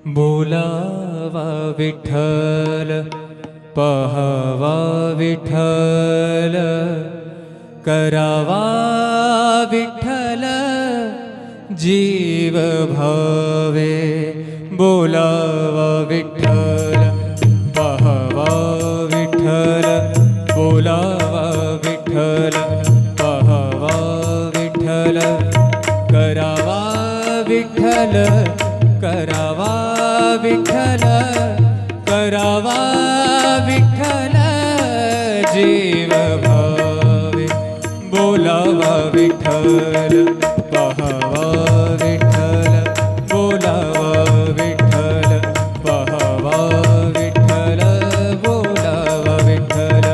बोलावा विठ्ठल, पहावा विठ्ठल, करावा विठ्ठल जीव भावे. बोलावा विठ्ठल, पहावा विठ्ठल, बोलावा विठ्ठल, पहावा विठ्ठल, करावा विठ्ठल, करावा विठ्ठल, करावा विठ्ठल जीव भावे. बोलावा विठ्ठल, पहावा विठ्ठल, बोलावा विठ्ठल, पहावा विठ्ठल, बोलावा विठ्ठल,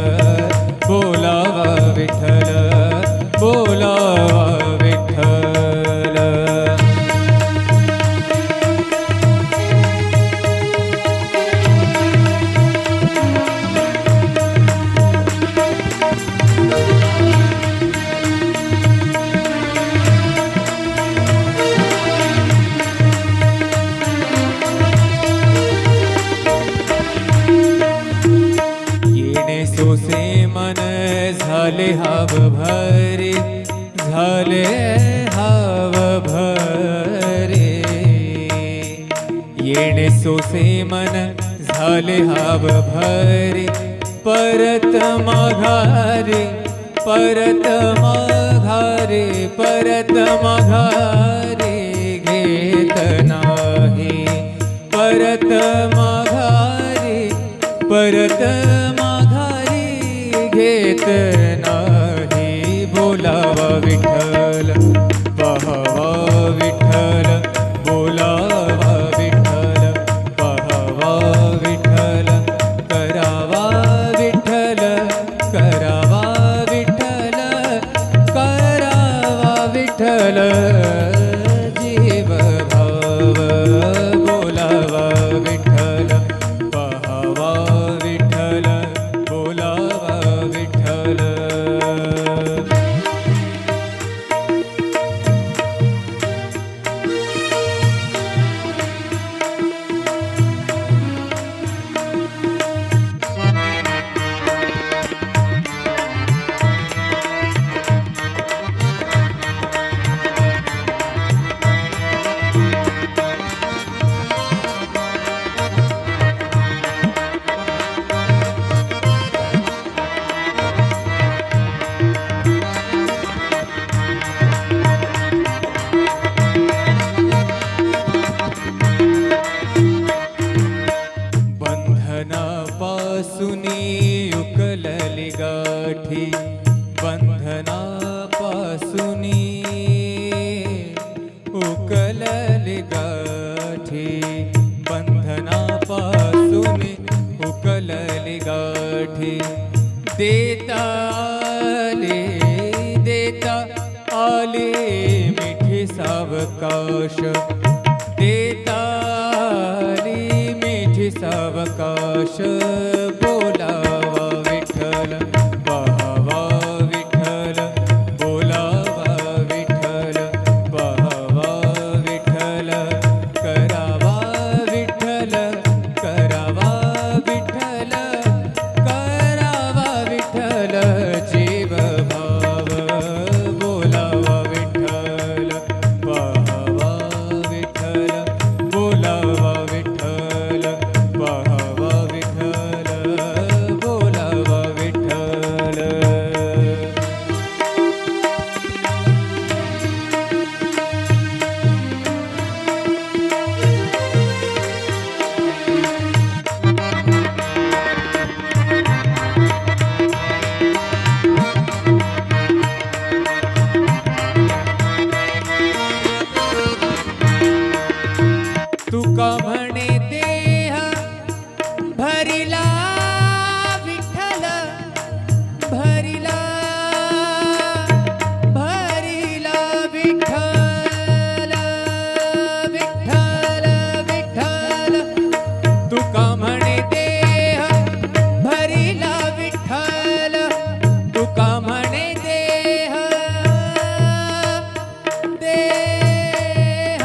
बोलावा विठ्ठल, बोलावा विठ्ठल. सोसे मन झाले हाव भरे, झाले हाव भरे. येणे सोसे मन झाले हाव भरे, परत माघारे, परत माघारे, परत माघारे घेत नाही. परत माघारे, परत घेत नाही. बोलावा विठ्ठल, पहावा विठ्ठल, बोलावा विठ्ठल, पहावा विठ्ठल, करावा विठ्ठल, करावा विठ्ठल, करावा विठ्ठल जीव भाव. बोलावा विठ्ठल, पहावा विठ्ठल, बोलावा विठ्ठल. बंधनापासूनी उकलली गाठी, बंधनापासूनी उकलली गाठी, बंधनापासूनी उकलली गाठी. देता आले, देता आले मिठी सावकाश, देता आली मिठी सावकाश. बोलावा विठ्ठल, पहावा विठ्ठल, बोलावा विठ्ठल, पहावा विठ्ठल, करावा विठ्ठल, करावा विठ्ठल, करावा विठ्ठल जीव भाव. बोलावा विठ्ठल, पहावा विठ्ठल, बोलावा विठ्ठल, पहावा विठ्ठल, बोलावा विठ्ठल. तुका म्हणे देह भरिला विठ्ठल, भरिला, भरिला विठ्ठल, विठ्ठल, विठ्ठल. तुका म्हणे देह भरिला विठ्ठल, तुका म्हणे देह, देह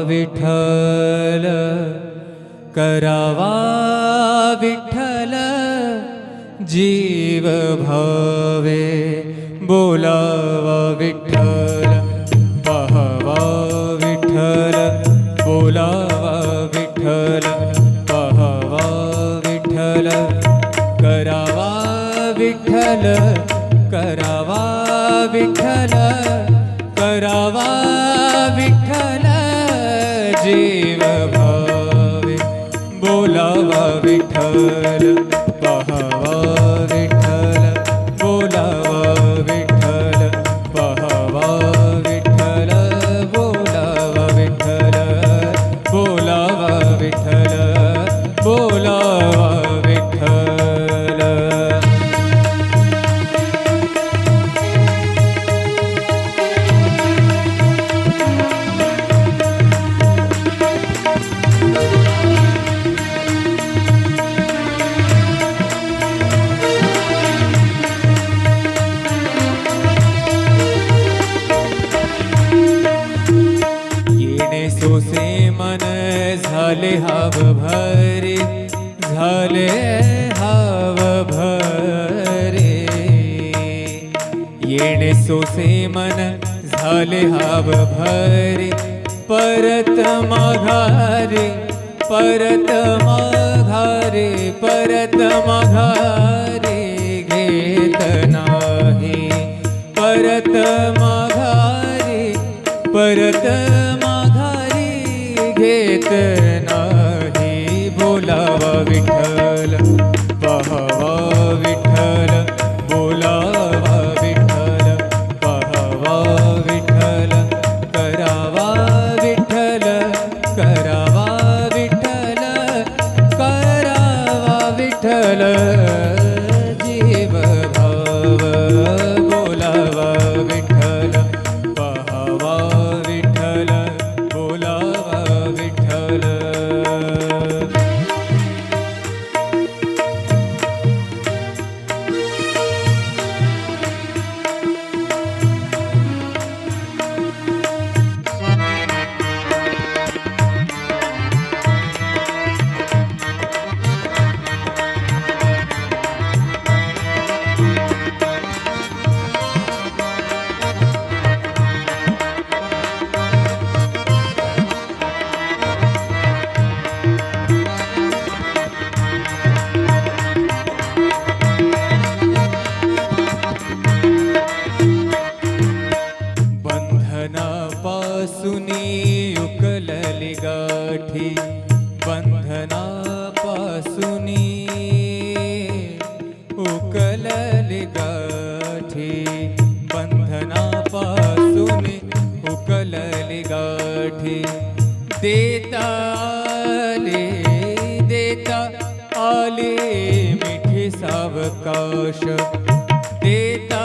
विठ्ठल करावा विठ्ठल जीव भावे बोलावा विठ्ठल पाहावा विठ्ठल बोलावा विठ्ठल पाहावा विठ्ठल करावा विठ्ठल करावा विठ्ठल करावा विठ्ठल जीव भावे बोलावा विठ्ठल पाहावा विठ्ठल बोलावा विठ्ठल पाहावा विठ्ठल बोलावा विठ्ठल बोलावा विठ्ठल बोलावा विठ्ठल. सोसे मन झाले हाव भरे झाले हाव भरे येणे सोसे मन झाले हाव भरे परत माघारे परत माघारे परत माघारे घेत नाही परत माघारे परत घेत नाही बोलावा विठ्ठल पाहावा विठ्ठल बोलावा विठ्ठल पाहावा विठ्ठल करावा विठ्ठल करावा विठ्ठल करावा विठ्ठल जीव भाव बोलावा विठ्ठल पाहावा विठ्ठल बोलावा विठ्ठल. बंधनापासूनी उकलली गाठी बंधनापासूनी उकलली गाठी बंधनापासूनी उकलली गाठी देता आले मिठी सावकाश देता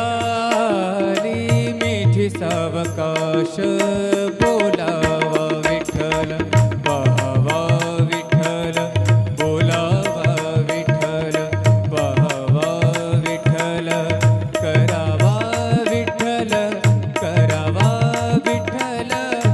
सावकाश